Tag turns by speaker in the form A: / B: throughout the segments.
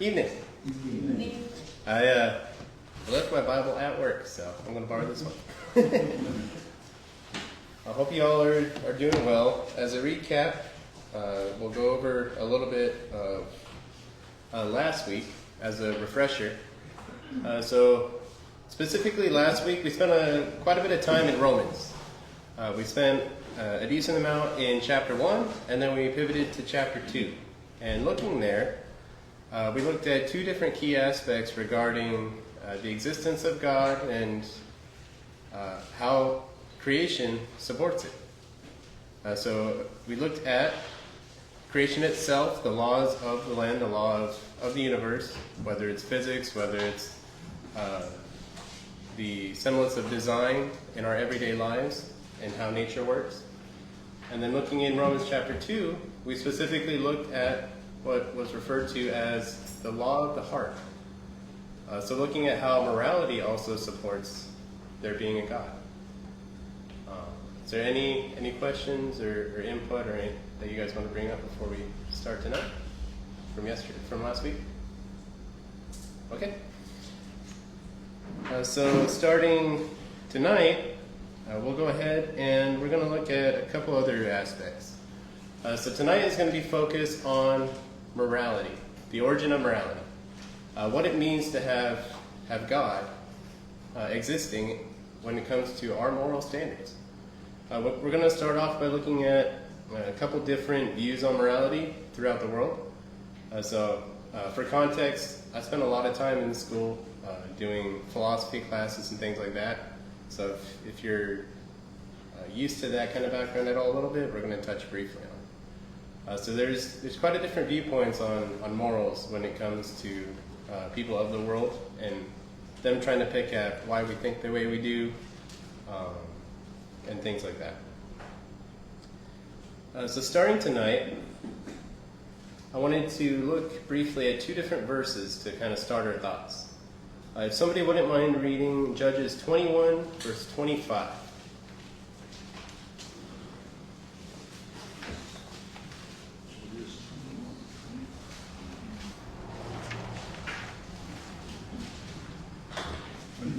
A: Evening.
B: Evening.
A: I left my Bible at work, so I'm going to borrow this one. I hope you all are doing well. As a recap, we'll go over a little bit of last week as a refresher. So specifically last week, we spent quite a bit of time in Romans. We spent a decent amount in chapter 1, and then we pivoted to chapter 2. And looking there, we looked at two different key aspects regarding the existence of God and how creation supports it. So we looked at creation itself, the laws of the land, the law of the universe, whether it's physics, whether it's the semblance of design in our everyday lives and how nature works. And then looking in Romans chapter 2, we specifically looked at what was referred to as the law of the heart. So looking at how morality also supports there being a God. Is there any questions or input or anything that you guys want to bring up before we start tonight? From last week? Okay. So starting tonight, we'll go ahead and we're going to look at a couple other aspects. So tonight is going to be focused on morality, the origin of morality, what it means to have God existing when it comes to our moral standards. We're going to start off by looking at a couple different views on morality throughout the world. For context, I spent a lot of time in school doing philosophy classes and things like that. So if you're used to that kind of background at all a little bit, we're going to touch briefly on it. So there's quite a different viewpoints on morals when it comes to people of the world and them trying to pick at why we think the way we do and things like that. So starting tonight, I wanted to look briefly at two different verses to kind of start our thoughts. If somebody wouldn't mind reading Judges 21, verse 25.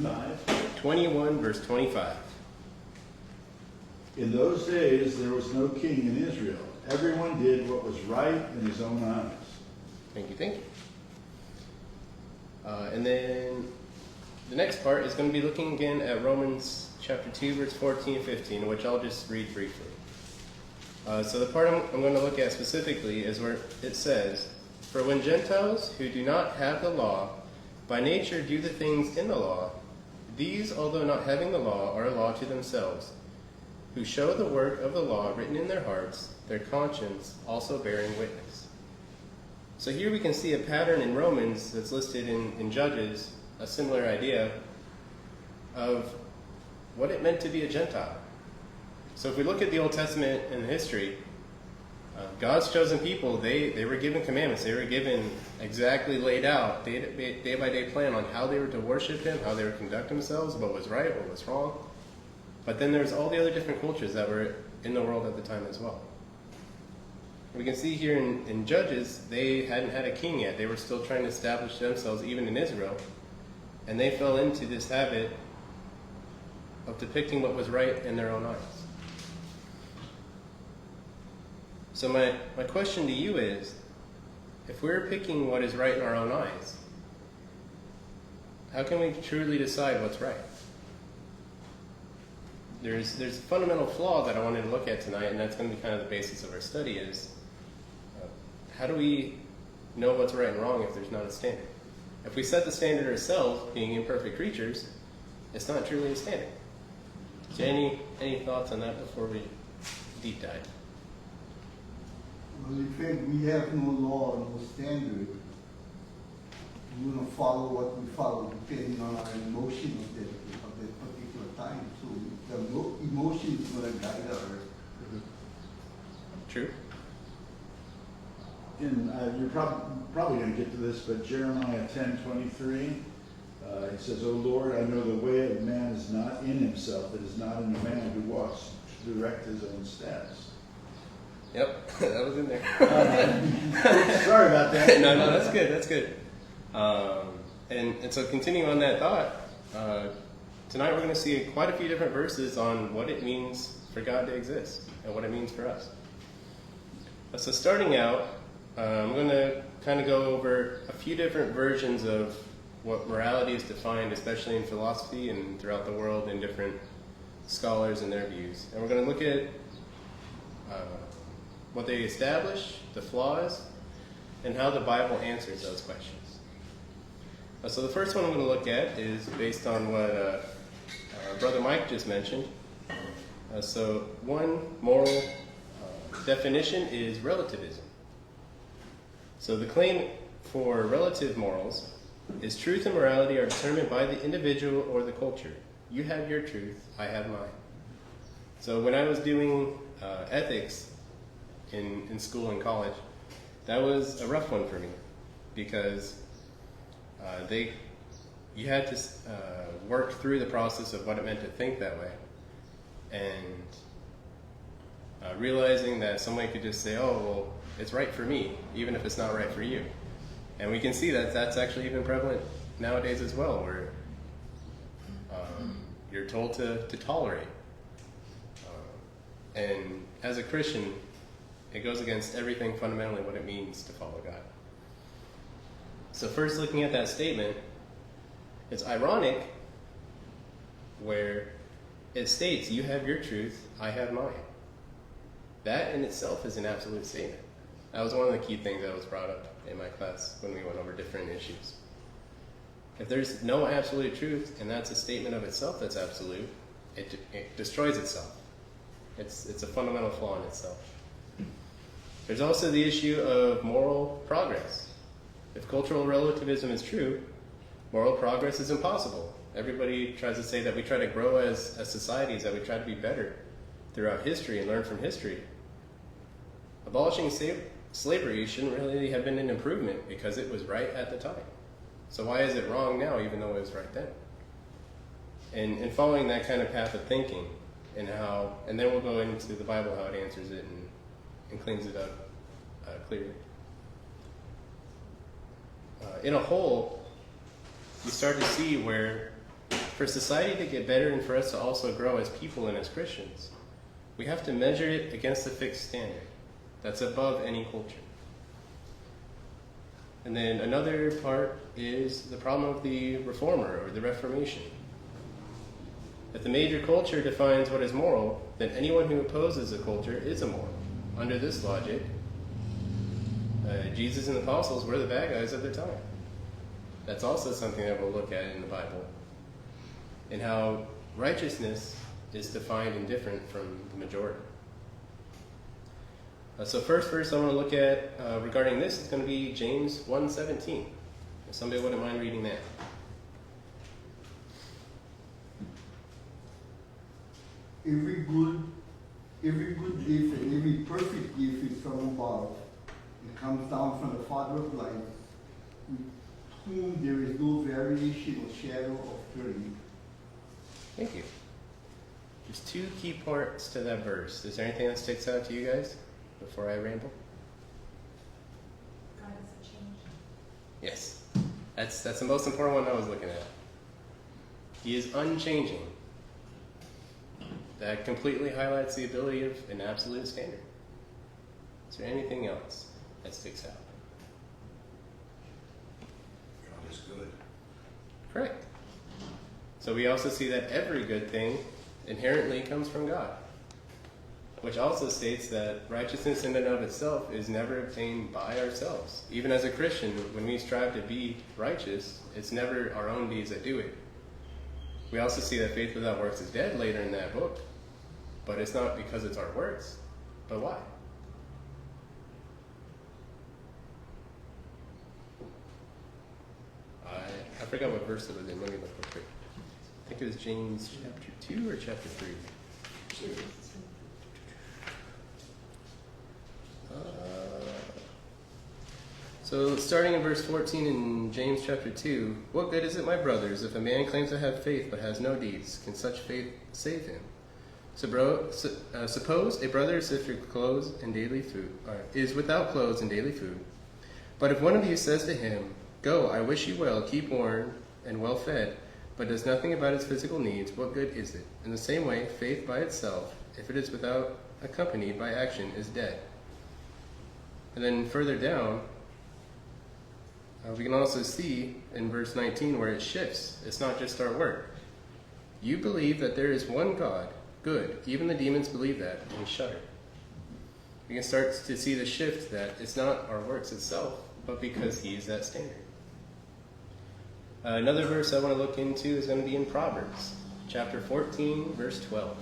B: Five.
A: 21, verse 25.
B: In those days there was no king in Israel. Everyone did what was right in his own eyes.
A: Thank you. And then the next part is going to be looking again at Romans chapter 2, verse 14 and 15, which I'll just read briefly. So the part I'm going to look at specifically is where it says, "For when Gentiles who do not have the law by nature do the things in the law, these, although not having the law, are a law to themselves, who show the work of the law written in their hearts, their conscience also bearing witness." So here we can see a pattern in Romans that's listed in Judges, a similar idea of what it meant to be a Gentile. So if we look at the Old Testament and history, God's chosen people, they were given commandments. They were given exactly laid out, day by day plan on how they were to worship Him, how they were to conduct themselves, what was right, what was wrong. But then there's all the other different cultures that were in the world at the time as well. We can see here in Judges, they hadn't had a king yet. They were still trying to establish themselves even in Israel. And they fell into this habit of depicting what was right in their own eyes. So my question to you is, if we're picking what is right in our own eyes, how can we truly decide what's right? There's a fundamental flaw that I wanted to look at tonight, and that's going to be kind of the basis of our study is, how do we know what's right and wrong if there's not a standard? If we set the standard ourselves, being imperfect creatures, it's not truly a standard. So any thoughts on that before we deep dive?
C: Well, if we have no law, no standard, we're going to follow what we follow depending on our emotion of that particular time. So the emotion is going to guide our...
A: True.
B: And you're probably going to get to this, but Jeremiah 10:23, it says, "O Lord, I know the way of man is not in himself. It is not in the man who walks to direct his own steps."
A: Yep, that was in there.
B: Sorry about that.
A: No, that's good. And so continuing on that thought, tonight we're going to see quite a few different verses on what it means for God to exist and what it means for us. So starting out, I'm going to kind of go over a few different versions of what morality is defined, especially in philosophy and throughout the world in different scholars and their views. And we're going to look at what they establish, the flaws, and how the Bible answers those questions. So the first one I'm going to look at is based on what Brother Mike just mentioned. So one moral definition is relativism. So the claim for relative morals is truth and morality are determined by the individual or the culture. You have your truth, I have mine. So when I was doing ethics in school and college, that was a rough one for me because you had to work through the process of what it meant to think that way, and realizing that somebody could just say, oh, well, it's right for me, even if it's not right for you. And we can see that that's actually even prevalent nowadays as well, where you're told to tolerate. And as a Christian, it goes against everything fundamentally what it means to follow God. So first, looking at that statement, it's ironic where it states, you have your truth, I have mine. That in itself is an absolute statement. That was one of the key things that was brought up in my class when we went over different issues. If there's no absolute truth, and that's a statement of itself that's absolute, it destroys itself. It's a fundamental flaw in itself. There's also the issue of moral progress. If cultural relativism is true, moral progress is impossible. Everybody tries to say that we try to grow as societies, that we try to be better throughout history and learn from history. Abolishing slavery shouldn't really have been an improvement because it was right at the time. So why is it wrong now, even though it was right then? And following that kind of path of thinking, and then we'll go into the Bible, how it answers it and cleans it up clearly. In a whole, you start to see where for society to get better and for us to also grow as people and as Christians, we have to measure it against a fixed standard that's above any culture. And then another part is the problem of the reformer or the Reformation. If the major culture defines what is moral, then anyone who opposes a culture is immoral. Under this logic, Jesus and the apostles were the bad guys of their time. That's also something that we'll look at in the Bible, and how righteousness is defined and different from the majority. So first verse I want to look at regarding this is going to be James 1:17. If somebody wouldn't mind reading that.
C: Every good gift and every perfect gift is from above. It comes down from the Father of lights, with whom there is no variation or shadow of turning.
A: Thank you. There's two key parts to that verse. Is there anything that sticks out to you guys before I ramble?
D: God is a change.
A: Yes. That's the most important one I was looking at. He is unchanging. That completely highlights the ability of an absolute standard. Is there anything else that sticks out?
B: God is good.
A: Correct. So we also see that every good thing inherently comes from God, which also states that righteousness in and of itself is never obtained by ourselves. Even as a Christian, when we strive to be righteous, it's never our own deeds that do it. We also see that faith without works is dead later in that book, but it's not because it's our works. But why? I forgot what verse it was in. Let me look real quick. I think it was James chapter 2 or chapter 3. So starting in verse 14 in James chapter 2, what good is it, my brothers, if a man claims to have faith but has no deeds? Can such faith save him? Suppose a brother or sister is without clothes and daily food. But if one of you says to him, Go, I wish you well, keep warm and well fed, but does nothing about its physical needs, what good is it? In the same way, faith by itself, if it is without accompanied by action, is dead. And then further down, we can also see in verse 19 where it shifts. It's not just our work. You believe that there is one God, good. Even the demons believe that and shudder. We can start to see the shift that it's not our works itself, but because he is that standard. Another verse I want to look into is going to be in Proverbs, chapter 14, verse 12.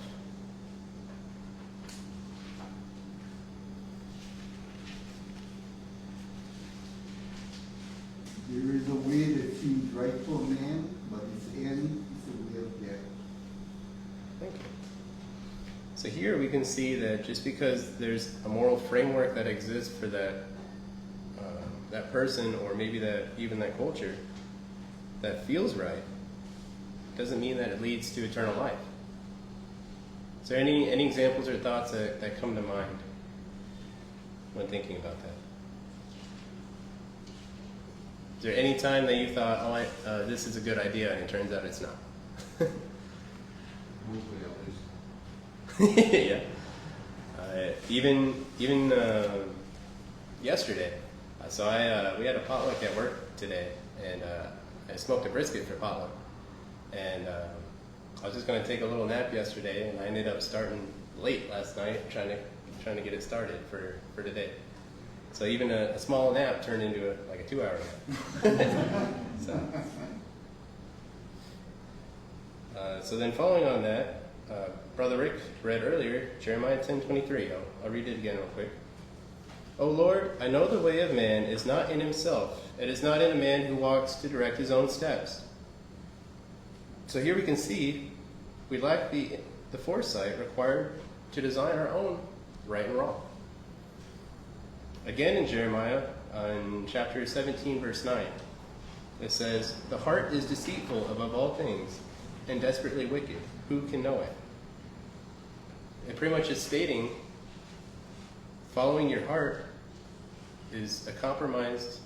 C: There is a way that seems right to a man, but its end is the way of death.
A: Thank you. So here we can see that just because there's a moral framework that exists for that person, or maybe even that culture, that feels right, doesn't mean that it leads to eternal life. Is there any examples or thoughts that come to mind when thinking about that? Is there any time that you thought, this is a good idea, and it turns out it's not? Yeah. Even yesterday, so we had a potluck at work today, and I smoked a brisket for potluck, and I was just going to take a little nap yesterday, and I ended up starting late last night trying to get it started for today. So even a small nap turned into a 2-hour nap. So then following on that, Brother Rick read earlier, Jeremiah 10:23. I'll read it again real quick. O Lord, I know the way of man is not in himself. It is not in a man who walks to direct his own steps. So here we can see we lack the foresight required to design our own right and wrong. Again in Jeremiah, in chapter 17, verse 9, it says, the heart is deceitful above all things and desperately wicked. Who can know it? It pretty much is stating following your heart is a compromised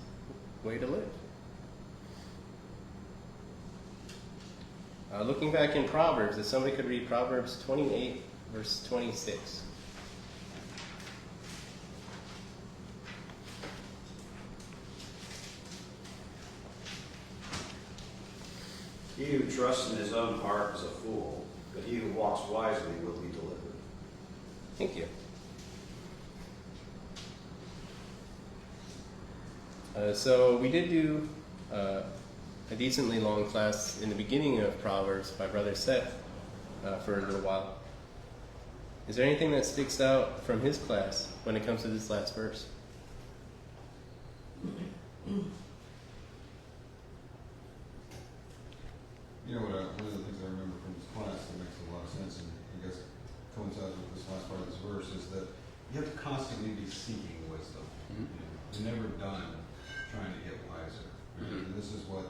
A: way to live. Looking back in Proverbs, if somebody could read Proverbs 28, verse 26.
D: He who trusts in his own heart is a fool, but he who walks wisely will be delivered.
A: Thank you. So we did do a decently long class in the beginning of Proverbs by Brother Seth for a little while. Is there anything that sticks out from his class when it comes to this last verse?
E: You know, one of the things I remember from this class that makes a lot of sense, and I guess coincides with this last part of this verse, is that you have to constantly be seeking wisdom.
A: Mm-hmm.
E: You're never done trying to get wiser.
A: Mm-hmm.
E: And this is what,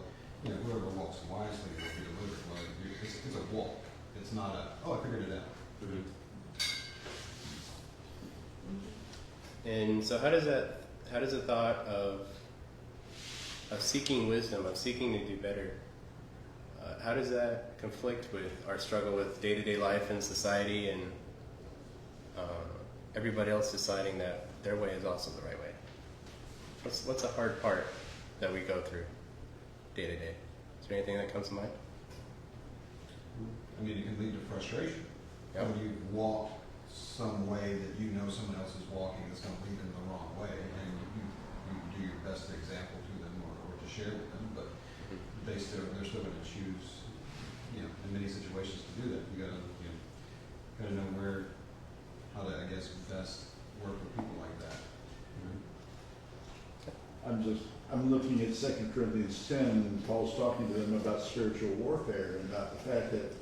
E: whoever walks wisely will be delivered. Well, it's a walk. It's not I figured it out.
A: Mm-hmm. And so how does the thought of seeking wisdom, of seeking to do better, how does that conflict with our struggle with day-to-day life and society and everybody else deciding that their way is also the right way? What's a hard part that we go through day to day? Is there anything that comes to mind?
E: I mean, it can lead to frustration.
A: Yep.
E: When you walk some way that you know someone else is walking that's going to lead them the wrong way, and you do your best example to them or to share with them, but they're still going to choose, in many situations to do that. You got to know how to, I guess, best work with people like that.
B: I'm looking at 2 Corinthians 10, and Paul's talking to them about spiritual warfare and about the fact that,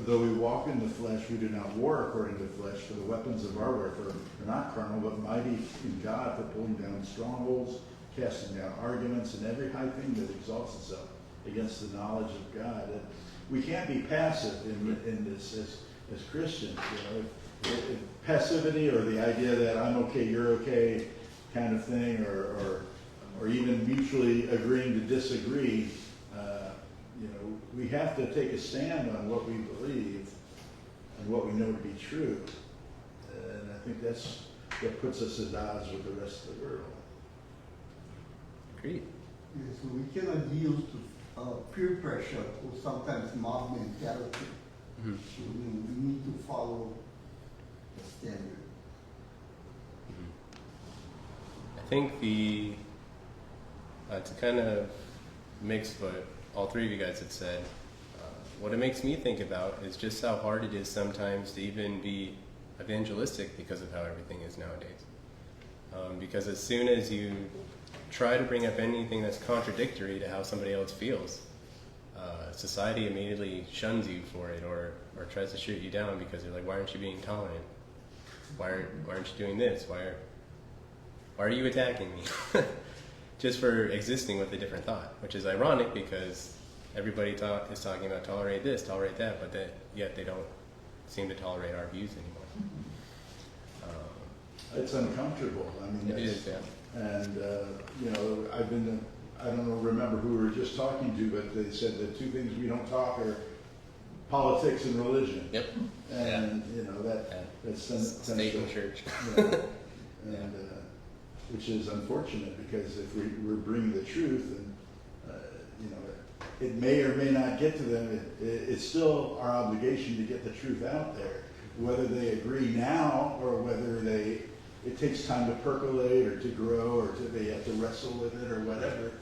B: though we walk in the flesh, we do not war according to the flesh, for the weapons of our warfare are not carnal, but mighty in God for pulling down strongholds, casting down arguments, and every high thing that exalts itself against the knowledge of God. And we can't be passive in this as Christians. Passivity, or the idea that I'm okay, you're okay, kind of thing, or or even mutually agreeing to disagree, we have to take a stand on what we believe and what we know to be true. And I think that's what puts us at odds with the rest of the world.
A: Agreed.
C: Yeah, so we cannot yield to peer pressure or sometimes mob mentality.
A: Mm-hmm.
C: So, we need to follow the standard.
A: I think to kind of mix what all three of you guys had said, what it makes me think about is just how hard it is sometimes to even be evangelistic because of how everything is nowadays. Because as soon as you try to bring up anything that's contradictory to how somebody else feels, society immediately shuns you for it or tries to shoot you down because they're like, why aren't you being tolerant? Why aren't you doing this? Why are you attacking me? Just for existing with a different thought, which is ironic because everybody is talking about tolerate this, tolerate that, but yet they don't seem to tolerate our views anymore.
B: It's uncomfortable. I mean,
A: It is, yeah.
B: And, I don't remember who we were just talking to, but they said the two things we don't talk are politics and religion.
A: Yep.
B: And, that's
A: State and church.
B: And, which is unfortunate because if we're bringing the truth and, it may or may not get to them, it's still our obligation to get the truth out there. Whether they agree now or whether it takes time to percolate or to grow or they have to wrestle with it or whatever,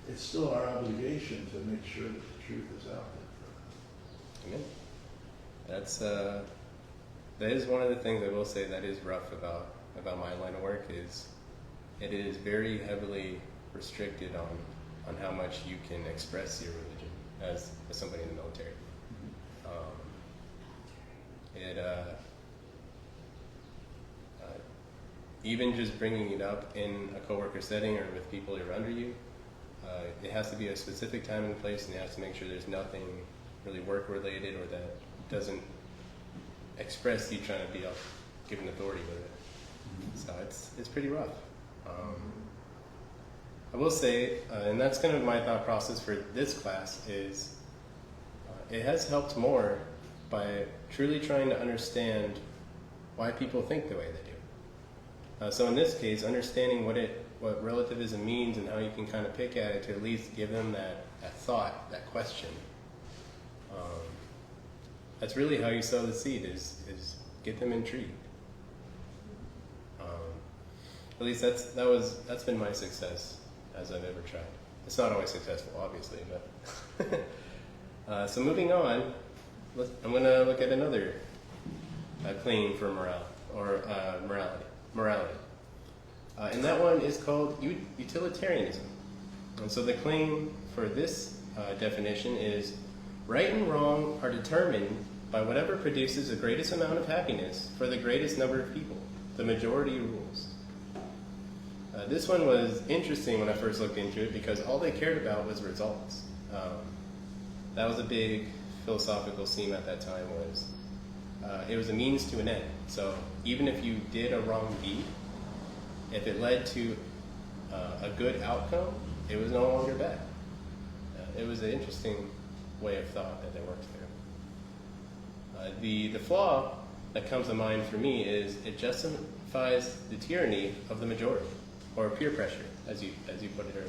B: it's still our obligation to make sure that the truth is out there.
A: Amen. That is one of the things I will say that is rough about my line of work is it is very heavily restricted on how much you can express your religion as somebody in the military. Even just bringing it up in a coworker setting or with people who are under you, it has to be a specific time and place, and you have to make sure there's nothing really work related or that doesn't express you trying to be given authority with it. So it's pretty rough. I will say, and that's kind of my thought process for this class, is it has helped more by truly trying to understand why people think the way they do. So in this case, understanding what relativism means and how you can kind of pick at it to at least give them that thought, that question. That's really how you sow the seed, is get them intrigued. At least that's been my success as I've ever tried. It's not always successful, obviously, but so moving on, I'm going to look at another claim for morality. And that one is called Utilitarianism. And so the claim for this definition is right and wrong are determined by whatever produces the greatest amount of happiness for the greatest number of people. The majority rules. This one was interesting when I first looked into it because all they cared about was results. That was a big philosophical theme at that time. It was a means to an end. So even if you did a wrong deed, if it led to a good outcome, it was no longer bad. It was an interesting way of thought that they worked there. The flaw that comes to mind for me is it justifies the tyranny of the majority, or peer pressure, as you put it earlier.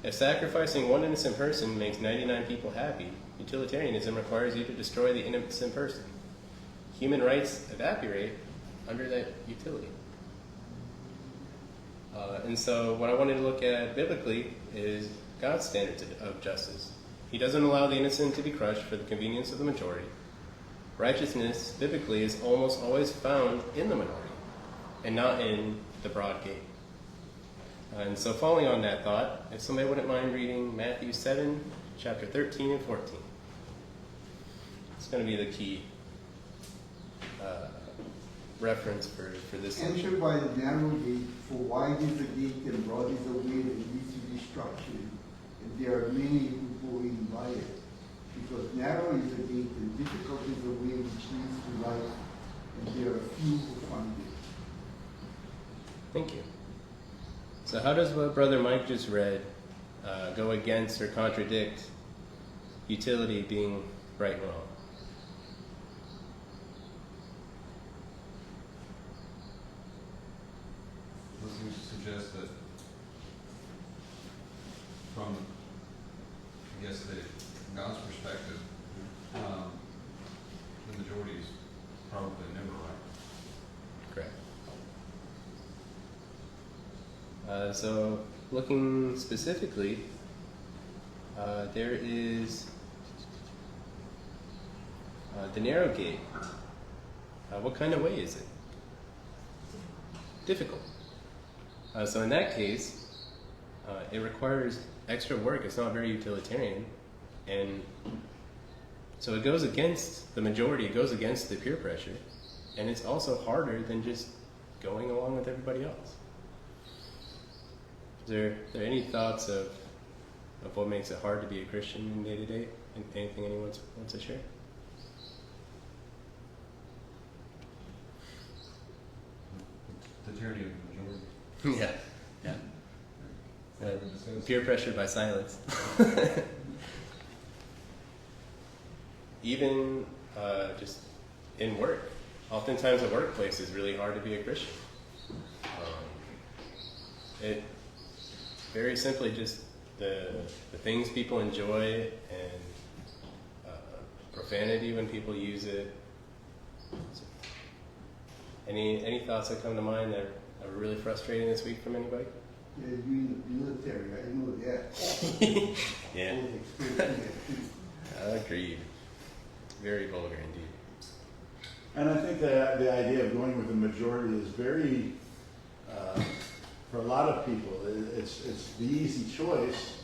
A: If sacrificing one innocent person makes 99 people happy, utilitarianism requires you to destroy the innocent person. Human rights evaporate under that utility. And so what I wanted to look at biblically is God's standards of justice. He doesn't allow the innocent to be crushed for the convenience of the majority. Righteousness, biblically, is almost always found in the minority and not in the broad gate. And so following on that thought, if somebody wouldn't mind reading Matthew 7, chapter 13 and 14. It's going to be the key reference for this
C: Enter
A: section.
C: by the narrow gate, for wide is the gate and broad is the way that leads to destruction, and there are many who go in by it. Because narrow is the gate and difficult is the way which leads to life, and there are few who find it.
A: Thank you. So how does what Brother Mike just read go against or contradict utility being right and wrong?
E: Well, it seems to suggest that from, I guess, God's perspective, the majority is probably never right.
A: Correct. So looking specifically, there is the narrow gate. What kind of way is it? Difficult. So in that case, it requires extra work. It's not very utilitarian. And so it goes against the majority. It goes against the peer pressure. And it's also harder than just going along with everybody else. Is there any thoughts of what makes it hard to be a Christian in day-to-day? Anything anyone wants to share?
E: The tyranny of the majority.
A: Yeah.
E: Yeah.
A: Peer pressure by silence. Even just in work. Oftentimes a workplace is really hard to be a Christian. It very simply just the things people enjoy and profanity when people use it. So, any thoughts that come to mind that are really frustrating this week from anybody?
C: Yeah, you in the military, I know that.
A: Yeah.
C: Both experiencing that too.
A: Agreed. Very vulgar indeed.
B: And I think that the idea of going with the majority is very, for a lot of people, it's the easy choice.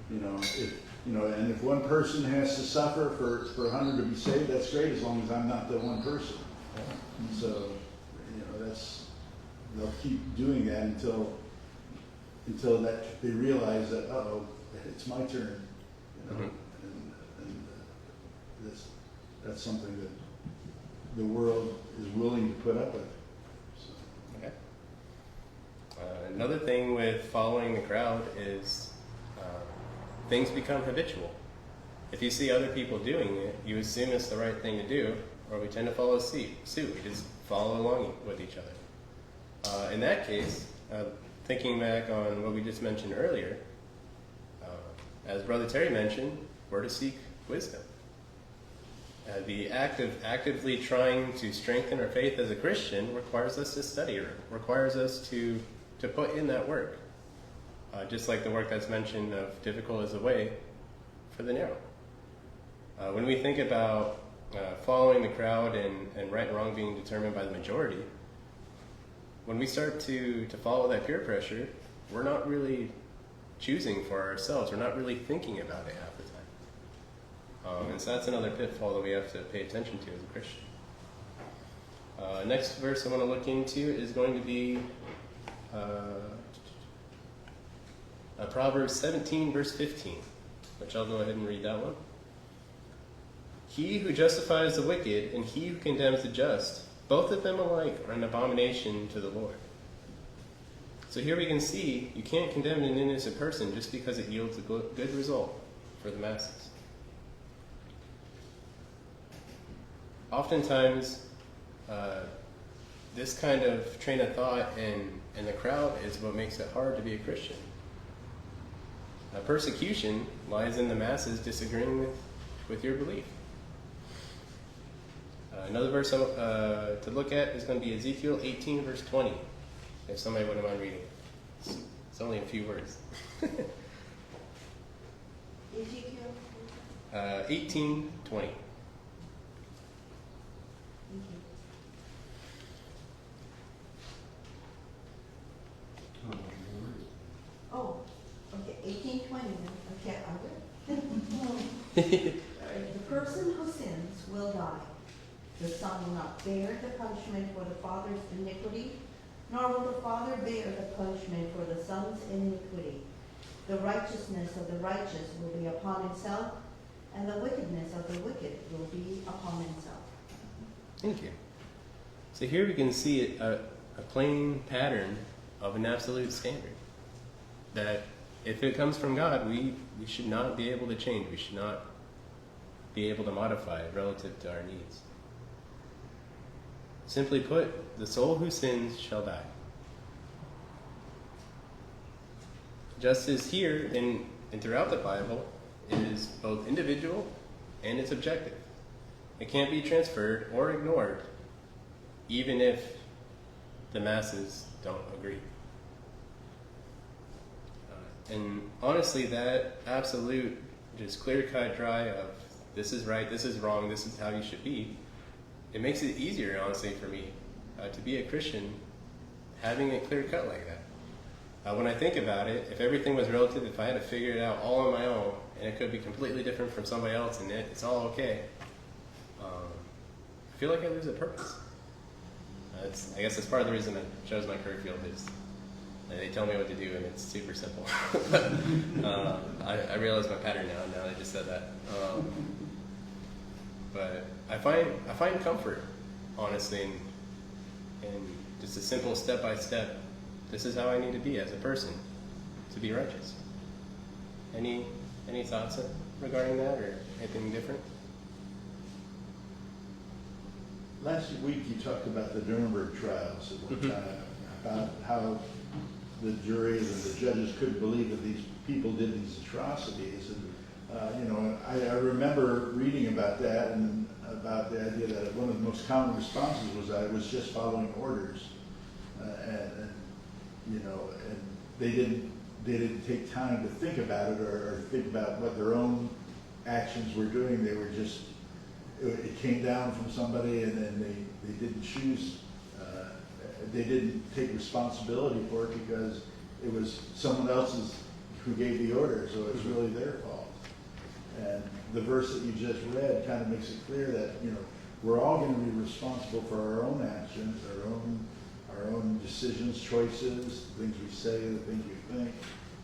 B: And if one person has to suffer for 100 to be saved, that's great as long as I'm not the one person. So, they'll keep doing that until that they realize that it's my turn.
A: Mm-hmm.
B: And that's something that the world is willing to put up with. So.
A: Okay. Another thing with following the crowd is things become habitual. If you see other people doing it, you assume it's the right thing to do, or we tend to follow suit. We just follow along with each other. In that case, thinking back on what we just mentioned earlier, as Brother Terry mentioned, we're to seek wisdom. The act of actively trying to strengthen our faith as a Christian requires us to study, or requires us to put in that work. Just like the work that's mentioned of difficult is the way for the narrow. When we think about following the crowd and right and wrong being determined by the majority, when we start to follow that peer pressure, we're not really choosing for ourselves. We're not really thinking about it half the time. And so that's another pitfall that we have to pay attention to as a Christian. Next verse I want to look into is going to be Proverbs 17, verse 15, which I'll go ahead and read that one. He who justifies the wicked and he who condemns the just, both of them alike are an abomination to the Lord. So here we can see you can't condemn an innocent person just because it yields a good result for the masses. Oftentimes, this kind of train of thought in the crowd is what makes it hard to be a Christian. Persecution lies in the masses disagreeing with your belief. Another verse to look at is going to be Ezekiel 18, verse 20, if somebody wouldn't mind reading. It's only a few words.
F: Ezekiel?
A: 18, 20.
F: Oh, okay, 1820 then. Okay, I will. The person who sins will die. The son will not bear the punishment for the father's iniquity, nor will the father bear the punishment for the son's iniquity. The righteousness of the righteous will be upon himself, and the wickedness of the wicked will be upon himself.
A: Thank you. So here we can see a plain pattern of an absolute standard. that if it comes from God, we should not be able to change. We should not be able to modify it relative to our needs. Simply put, the soul who sins shall die. Justice here and throughout the Bible is both individual and it's objective. It can't be transferred or ignored, even if the masses don't agree. And honestly, that absolute, just clear-cut dry of this is right, this is wrong, this is how you should be, it makes it easier, honestly, for me to be a Christian, having it clear-cut like that. When I think about it, if everything was relative, if I had to figure it out all on my own, and it could be completely different from somebody else, and it's all okay, I feel like I lose a purpose. I guess that's part of the reason I chose my career field is they tell me what to do, and it's super simple. I realize my pattern now that I just said that. But I find comfort, honestly, in just a simple step-by-step. This is how I need to be as a person to be righteous. Any thoughts regarding that or anything different?
B: Last week you talked about the Nuremberg trials at one time, about how the jury and the judges couldn't believe that these people did these atrocities. And I remember reading about that and about the idea that one of the most common responses was I was just following orders, and they didn't take time to think about it or think about what their own actions were doing. They were just, it came down from somebody, and then they didn't choose, they didn't take responsibility for it because it was someone else's who gave the order, so it's really their fault. And the verse that you just read kind of makes it clear that we're all going to be responsible for our own actions, our own decisions, choices, the things we say, the things we think.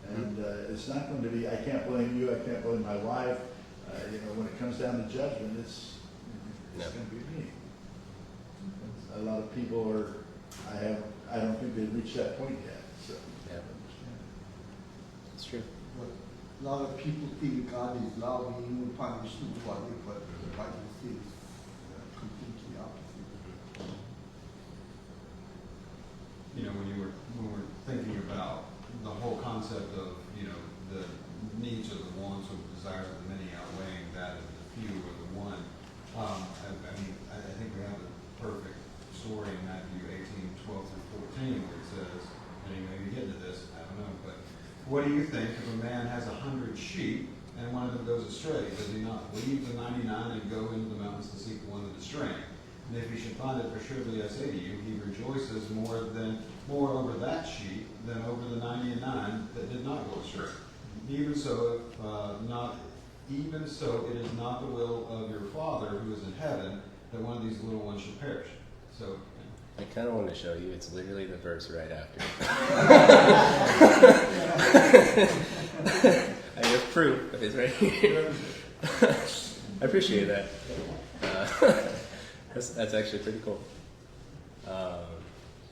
B: And it's not going to be, I can't blame you, I can't blame my wife. When it comes down to judgment, it's going to be me. A lot of people I don't think they've reached that point yet. So
A: Yeah. It's true.
C: But a lot of people think God is love, He will punish nobody, but the Bible says completely opposite.
E: When we're thinking about the whole concept of, the needs of the wants or the desires of the many outweighing that of the few or the one, I think we have a perfect story in Matthew 18:12-14 where it says, and you may be getting to this, I don't know, but what do you think if a man has 100 sheep and one of them goes astray? Does he not leave the 99 and go into the mountains to seek the one that is straying? And if he should find it, for surely I say to you, he rejoices more over that sheep than over the 99 that did not go astray. Even so, it is not the will of your Father who is in heaven that one of these little ones should perish. So,
A: I kind of want to show you. It's literally the verse right after. I have proof of it's right here. I appreciate that. That's actually pretty cool.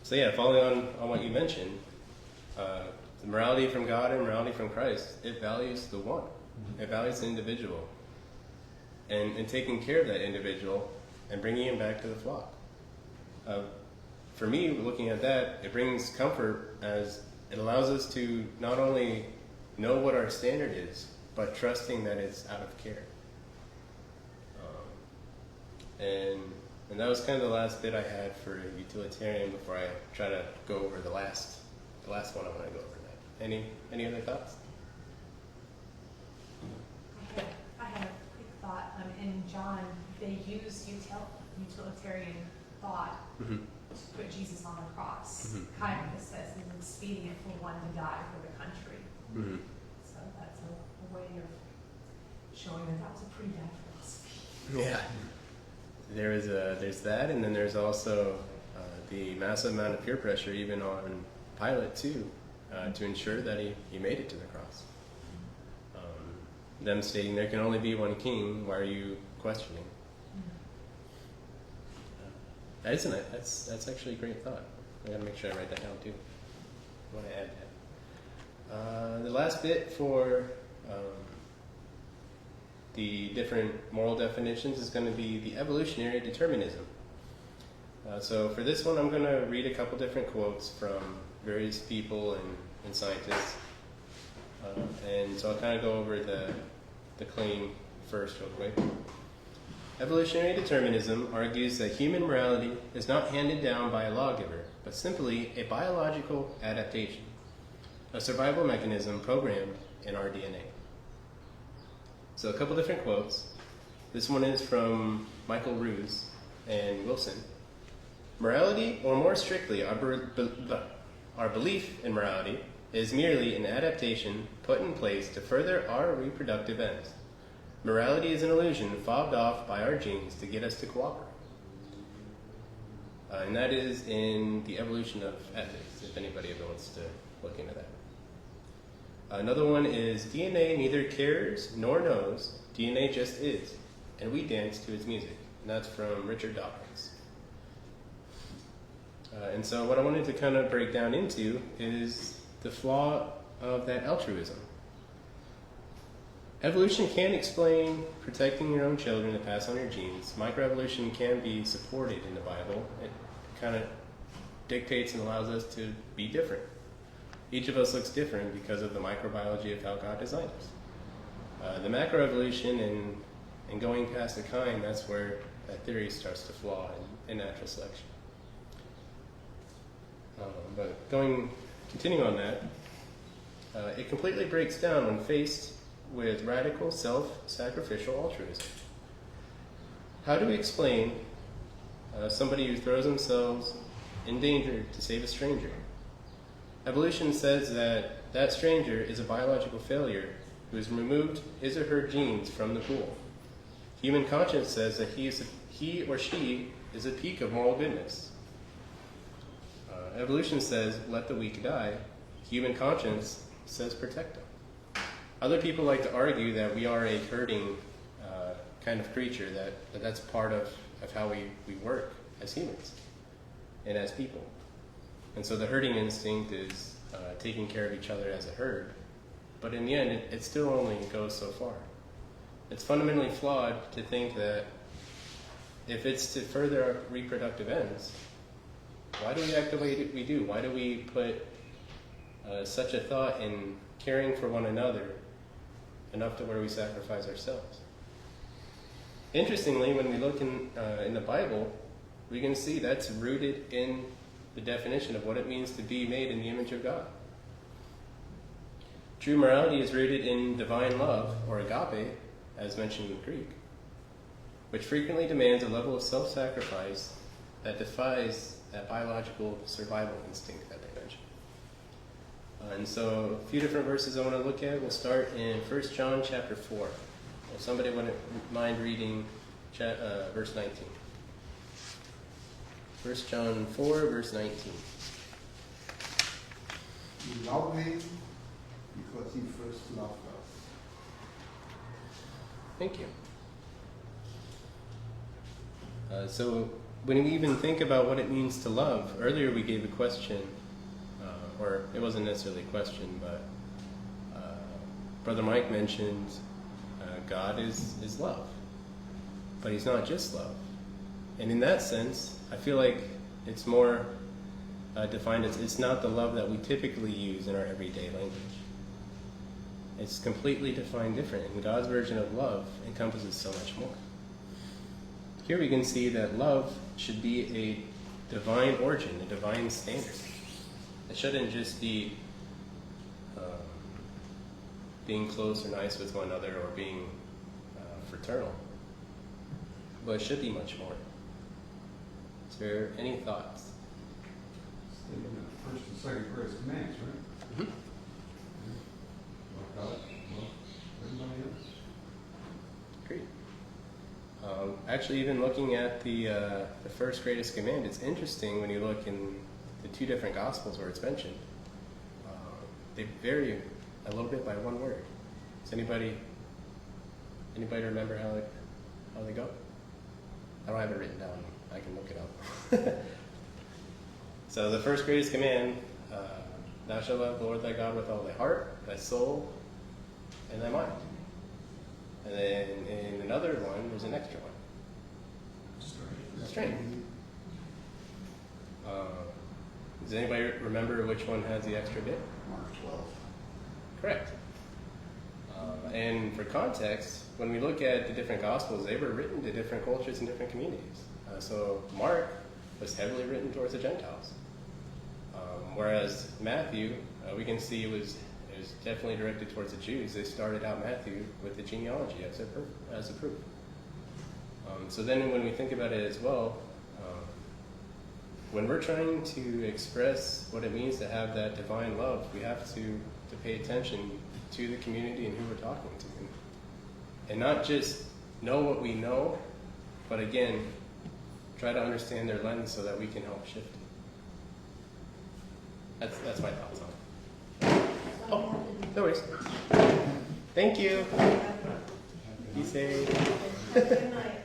A: So yeah, following on what you mentioned, the morality from God and morality from Christ, it values the one. It values the individual. And taking care of that individual and bringing him back to the flock. For me, looking at that, it brings comfort as it allows us to not only know what our standard is, but trusting that it's out of care. And that was kind of the last bit I had for Utilitarian before I try to go over the last one I want to go over tonight. Any other thoughts?
G: I have a quick thought. In John, they use utilitarian thought
A: Mm-hmm.
G: to put Jesus on the cross.
A: Mm-hmm.
G: Kind of says it's expedient for one to die for the country.
A: Mm-hmm.
G: So that's a way of showing that was a pretty bad philosophy.
A: Yeah. There's that, and then there's also the massive amount of peer pressure even on Pilate too, to ensure that he made it to the cross. Them stating there can only be one king. Why are you questioning? That's actually a great thought. I gotta make sure I write that down too. I want to add The last bit for the different moral definitions is going to be the evolutionary determinism. So for this one, I'm going to read a couple different quotes from various people and scientists. And so I'll kind of go over the claim first real quick. Evolutionary determinism argues that human morality is not handed down by a lawgiver, but simply a biological adaptation, a survival mechanism programmed in our DNA. So a couple different quotes. This one is from Michael Ruse and Wilson. Morality, or more strictly, our belief in morality, is merely an adaptation put in place to further our reproductive ends. Morality is an illusion fobbed off by our genes to get us to cooperate. And that is in The Evolution of Ethics, if anybody ever wants to look into that. Another one is DNA neither cares nor knows, DNA just is, and we dance to its music. And that's from Richard Dawkins. And so what I wanted to kind of break down into is the flaw of that altruism. Evolution can explain protecting your own children to pass on your genes. Microevolution can be supported in the Bible. It kind of dictates and allows us to be different. Each of us looks different because of the microbiology of how God designed us. The macroevolution and going past the kind, that's where that theory starts to flaw in natural selection. But continuing on that, it completely breaks down when faced with radical self-sacrificial altruism. How do we explain somebody who throws themselves in danger to save a stranger? Evolution says that that stranger is a biological failure who has removed his or her genes from the pool. Human conscience says that he or she is a peak of moral goodness. Evolution says, let the weak die. Human conscience says, protect them. Other people like to argue that we are a herding kind of creature, that's part of how we work as humans and as people. And so the herding instinct is taking care of each other as a herd. But in the end, it still only goes so far. It's fundamentally flawed to think that if it's to further our reproductive ends, why do we act the way we do? Why do we put such a thought in caring for one another enough to where we sacrifice ourselves? Interestingly, when we look in the Bible, we can see that's rooted in the definition of what it means to be made in the image of God. True morality is rooted in divine love, or agape, as mentioned in Greek, which frequently demands a level of self-sacrifice that defies that biological survival instinct that I mentioned. And so a few different verses I want to look at. We'll start in 1 John chapter 4. If somebody wouldn't mind reading verse 19. 1 John 4, verse 19.
C: We love him because he first loved us.
A: Thank you. So when we even think about what it means to love, earlier we gave a question, or it wasn't necessarily a question, but Brother Mike mentioned God is love. But he's not just love. And in that sense, I feel like it's more defined as it's not the love that we typically use in our everyday language. It's completely defined different, and God's version of love encompasses so much more. Here we can see that love should be a divine origin, a divine standard. It shouldn't just be being close or nice with one another or being fraternal, but it should be much more. Is there any thoughts?
E: Stating the first and second greatest commands, right?
A: Mm-hmm.
E: Love God, love everybody else.
A: Great. Actually, even looking at the first greatest command, it's interesting when you look in the two different Gospels where it's mentioned. They vary a little bit by one word. Does anybody remember how they go? I don't have it written down. I can look it up. So the first greatest command, Thou shalt love the Lord thy God with all thy heart, thy soul, and thy mind. And then in another one, there's an extra one. Strength. Does anybody remember which one has the extra bit?
B: Mark 12.
A: Correct. And for context, when we look at the different Gospels, they were written to different cultures and different communities. So Mark was heavily written towards the Gentiles. Whereas Matthew, we can see it was definitely directed towards the Jews. They started out Matthew with the genealogy as a proof. So then when we think about it as well, when we're trying to express what it means to have that divine love, we have to pay attention to the community and who we're talking to. And not just know what we know, but again, try to understand their lens so that we can help shift it. That's my thoughts on it. Oh, no worries. Thank you. Be safe.
F: Good night.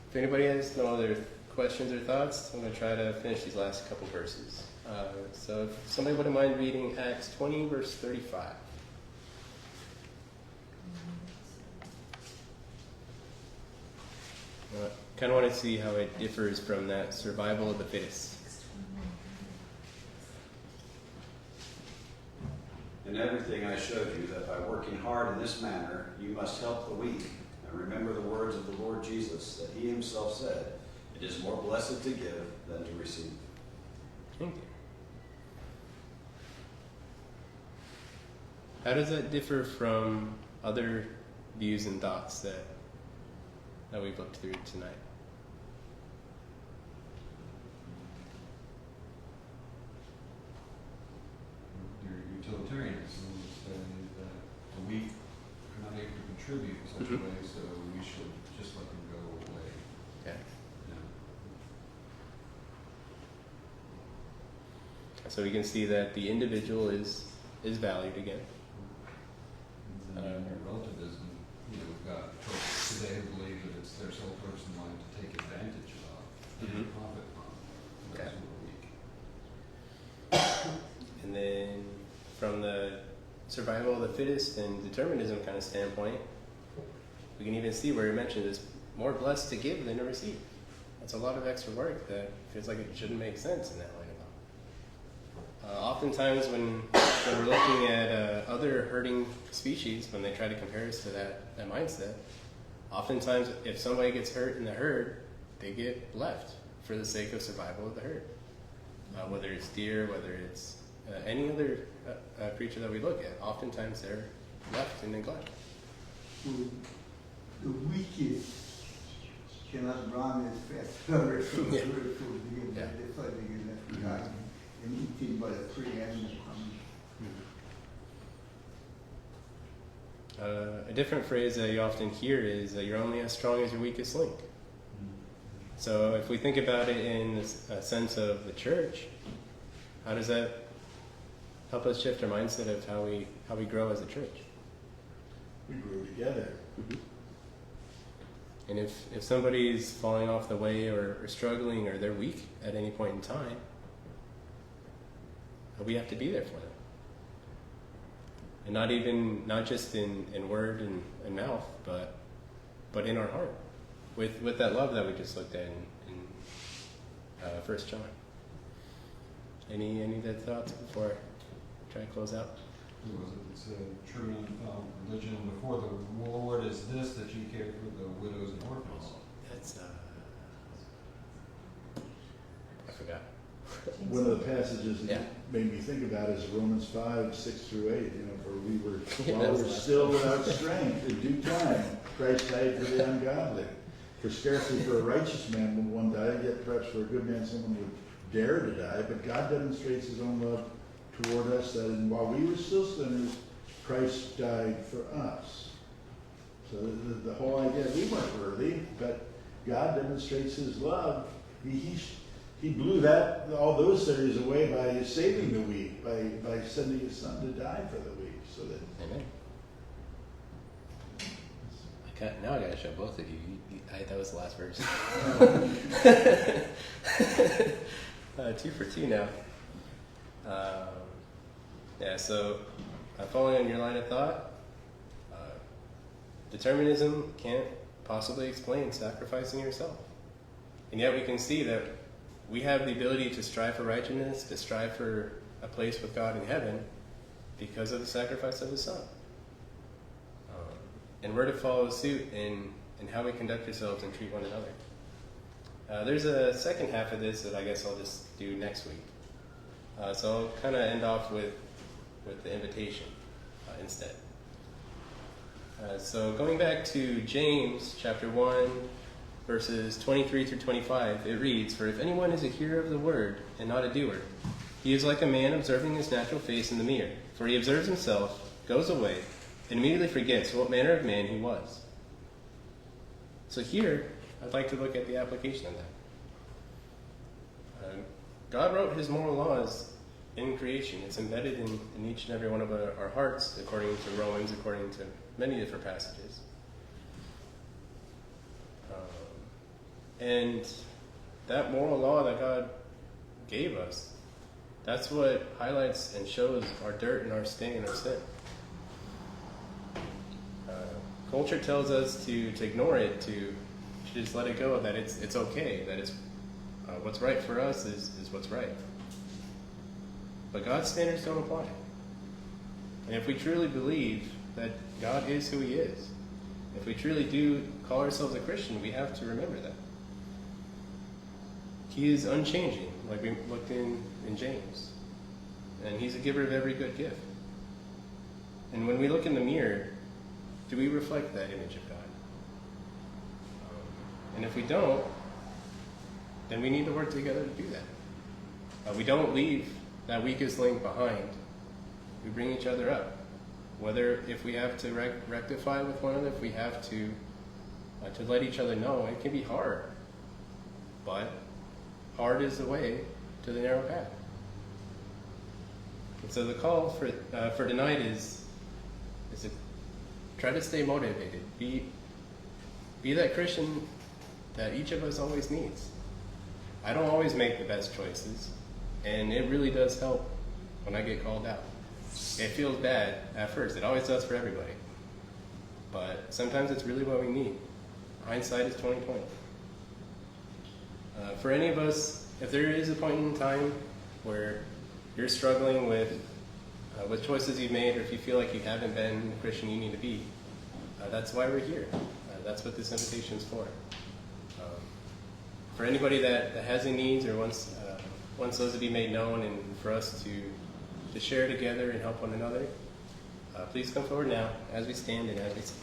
A: If anybody has no other questions or thoughts, I'm going to try to finish these last couple verses. So if somebody wouldn't mind reading Acts 20, verse 35. Kind of want to see how it differs from that survival of the fittest.
D: In everything I showed you, that by working hard in this manner, you must help the weak. And remember the words of the Lord Jesus, that he himself said, it is more blessed to give than to receive.
A: Thank you. How does that differ from other views and thoughts that we've looked through tonight?
E: Utilitarianism saying that the weak are not able to contribute in such a way, so we should just let them go away.
A: Yeah.
E: Yeah.
A: So we can see that the individual is valued again.
E: And then relativism, we've got folks today who believe that it's their sole person wanting to take advantage of and profit from. Those
A: Okay.
E: who are weak.
A: And then from the survival of the fittest and determinism kind of standpoint, we can even see where he mentioned it's more blessed to give than to receive. That's a lot of extra work that feels like it shouldn't make sense in that line of thought. Oftentimes when we're looking at other herding species, when they try to compare us to that mindset, oftentimes if somebody gets hurt in the herd, they get left for the sake of survival of the herd. Whether it's deer, whether it's any other creature that we look at, oftentimes they're left in neglect.
C: So the weakest cannot run as fast as others, so
A: Yeah.
C: that's why they get left behind and eaten by a prey animal coming.
A: A different phrase that you often hear is you're only as strong as your weakest link. So if we think about it in the sense of the church, how does that help us shift our mindset of how we grow as a church?
B: We grew together.
A: And if somebody's falling off the way or struggling or they're weak at any point in time, we have to be there for them. And not just in word and mouth, but in our heart. With that love that we just looked at in 1 John. Any other thoughts before I try to close out?
E: It's a true religion before the Lord is this, that you care for the widows and orphans.
A: That's I forgot.
B: One of the passages that
A: Yeah.
B: made me think about is Romans 5, 6 through 8, for we were,
A: Yeah,
B: while
A: that was
B: we were
A: the last
B: still
A: one.
B: without strength, in due time, Christ died for the ungodly. For scarcely for a righteous man would one die, yet perhaps for a good man someone would dare to die. But God demonstrates his own love toward us, that while we were still sinners, Christ died for us. So the whole idea, we weren't worthy, but God demonstrates his love. He blew all those sinners away by saving the weak, by sending his son to die for the weak. So that
A: Amen. Now I gotta show both of you. That was the last verse. 2 for 2 now. So following on your line of thought, determinism can't possibly explain sacrificing yourself. And yet we can see that we have the ability to strive for righteousness, to strive for a place with God in heaven because of the sacrifice of His Son. And we're to follow suit in how we conduct ourselves and treat one another. There's a second half of this that I guess I'll just do next week. So I'll kind of end off with the invitation instead. So going back to James chapter 1, verses 23 through 25, it reads, "For if anyone is a hearer of the word and not a doer, he is like a man observing his natural face in the mirror. For he observes himself, goes away, and immediately forgets what manner of man he was." So here, I'd like to look at the application of that. God wrote His moral laws in creation. It's embedded in each and every one of our hearts, according to Romans, according to many different passages. And that moral law that God gave us, that's what highlights and shows our dirt and our stain and our sin. Culture tells us to ignore it, to just let it go, that it's okay, that it's what's right for us is what's right. But God's standards don't apply. And if we truly believe that God is who He is, if we truly do call ourselves a Christian, we have to remember that. He is unchanging, like we looked in James. And He's a giver of every good gift. And when we look in the mirror, do we reflect that image of God? And if we don't, then we need to work together to do that. We don't leave that weakest link behind. We bring each other up. Whether if we have to rectify with one another, if we have to let each other know, it can be hard. But hard is the way to the narrow path. And so the call for tonight is to try to stay motivated. Be that Christian that each of us always needs. I don't always make the best choices, and it really does help when I get called out. It feels bad at first. It always does for everybody. But sometimes it's really what we need. Hindsight is 20/20. For any of us, if there is a point in time where you're struggling with choices you've made, or if you feel like you haven't been the Christian you need to be, that's why we're here. That's what this invitation is for. For anybody that has any needs or wants those to be made known, and for us to share together and help one another, please come forward now as we stand and as we sing.